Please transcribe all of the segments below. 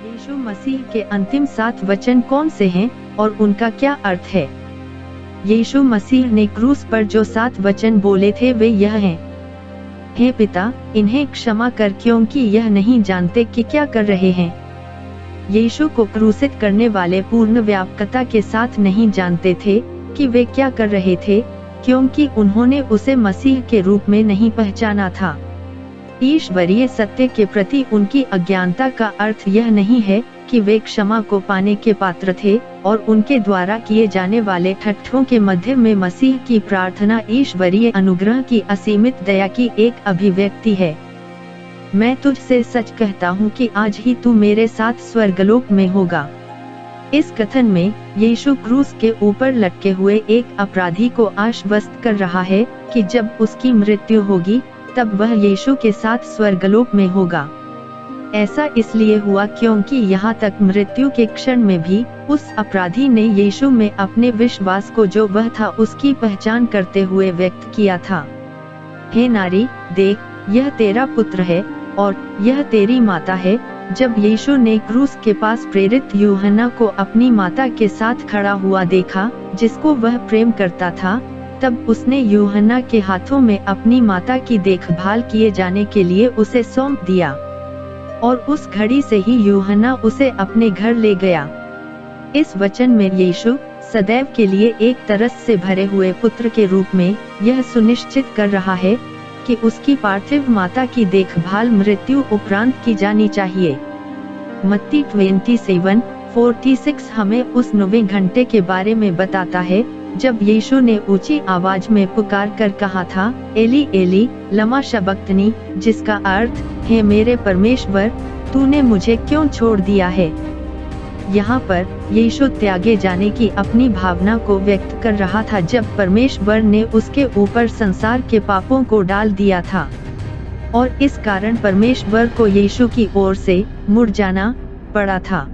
यीशु मसीह के अंतिम 7 वचन कौन से हैं और उनका क्या अर्थ है? यीशु मसीह ने क्रूस पर जो 7 वचन बोले थे वे यह हैं: हे पिता, इन्हें क्षमा कर क्योंकि यह नहीं जानते कि क्या कर रहे हैं। यीशु को क्रूसित करने वाले पूर्ण व्यापकता के साथ नहीं जानते थे कि वे क्या कर रहे थे, क्योंकि उन्होंने उसे मसीह के रूप में नहीं पहचाना था। ईश्वरीय सत्य के प्रति उनकी अज्ञानता का अर्थ यह नहीं है कि वे क्षमा को पाने के पात्र थे और उनके द्वारा किए जाने वाले ठट्ठों के मध्य में मसीह की प्रार्थना ईश्वरीय अनुग्रह की असीमित दया की एक अभिव्यक्ति है। मैं तुझसे सच कहता हूँ कि आज ही तू मेरे साथ स्वर्गलोक में होगा। इस कथन में यीशु क्रूस के ऊपर लटके हुए एक अपराधी को आश्वस्त कर रहा है कि जब उसकी मृत्यु होगी तब वह यीशु के साथ स्वर्गलोक में होगा। ऐसा इसलिए हुआ क्योंकि यहाँ तक मृत्यु के क्षण में भी उस अपराधी ने यीशु में अपने विश्वास को जो वह था उसकी पहचान करते हुए व्यक्त किया था। हे नारी, देख, यह तेरा पुत्र है और यह तेरी माता है। जब यीशु ने क्रूस के पास प्रेरित यूहन्ना को अपनी माता के साथ खड़ा हुआ देखा, जिसको वह प्रेम करता था, तब उसने यूहन्ना के हाथों में अपनी माता की देखभाल किए जाने के लिए उसे सौंप दिया और उस घड़ी से ही यूहन्ना उसे अपने घर ले गया। इस वचन में यीशु सदैव के लिए एक तरस से भरे हुए पुत्र के रूप में यह सुनिश्चित कर रहा है कि उसकी पार्थिव माता की देखभाल मृत्यु उपरांत की जानी चाहिए। मत्ती 27:46 हमें उस 9वें घंटे के बारे में बताता है जब यीशु ने ऊंची आवाज में पुकार कर कहा था, एली एली लमा शबक्तनी, जिसका अर्थ है मेरे परमेश्वर, तूने मुझे क्यों छोड़ दिया है। यहाँ पर यीशु त्यागे जाने की अपनी भावना को व्यक्त कर रहा था जब परमेश्वर ने उसके ऊपर संसार के पापों को डाल दिया था और इस कारण परमेश्वर को यीशु की ओर से मुड़ जाना पड़ा था।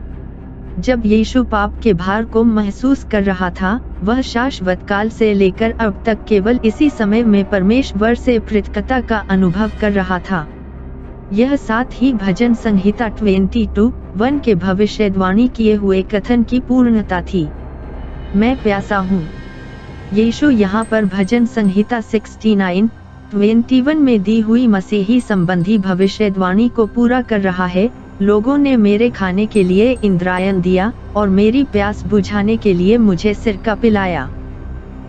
जब यीशु पाप के भार को महसूस कर रहा था, वह शाश्वत काल से लेकर अब तक केवल इसी समय में परमेश्वर से पृथकता का अनुभव कर रहा था। यह साथ ही भजन संहिता 22:1 के भविष्यवाणी किए हुए कथन की पूर्णता थी। मैं प्यासा हूँ। यीशु यहाँ पर भजन संहिता 69:21 में दी हुई मसीही संबंधी भविष्यवाणी को पूरा कर रहा है। लोगों ने मेरे खाने के लिए इंद्रायण दिया और मेरी प्यास बुझाने के लिए मुझे सिरका पिलाया।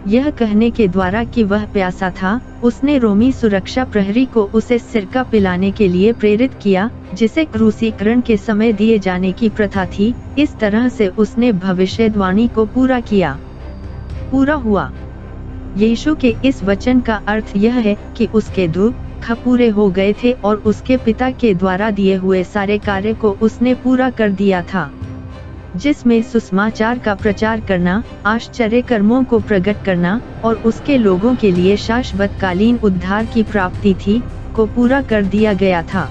यह कहने के द्वारा कि वह प्यासा था, उसने रोमी सुरक्षा प्रहरी को उसे सिरका पिलाने के लिए प्रेरित किया, जिसे क्रूसीकरण के समय दिए जाने की प्रथा थी। इस तरह से उसने भविष्यवाणी को पूरा किया। पूरा हुआ। यीशु के इस वचन का अर्थ यह है कि उसके दुख पूरे हो गए थे और उसके पिता के द्वारा दिए हुए सारे कार्य को उसने पूरा कर दिया था, जिसमें सुसमाचार का प्रचार करना, आश्चर्य कर्मों को प्रकट करना और उसके लोगों के लिए शाश्वतकालीन उद्धार की प्राप्ति थी, को पूरा कर दिया गया था।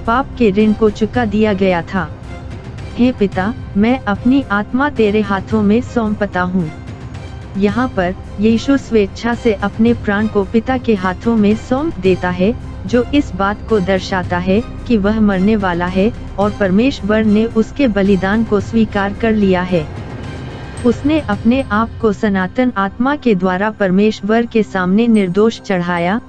पाप के ऋण को चुका दिया गया था। हे पिता, मैं अपनी आत्मा तेरे हाथों में सौंपता हूँ। यहाँ पर यीशु स्वेच्छा से अपने प्राण को पिता के हाथों में सौंप देता है, जो इस बात को दर्शाता है कि वह मरने वाला है और परमेश्वर ने उसके बलिदान को स्वीकार कर लिया है। उसने अपने आप को सनातन आत्मा के द्वारा परमेश्वर के सामने निर्दोष चढ़ाया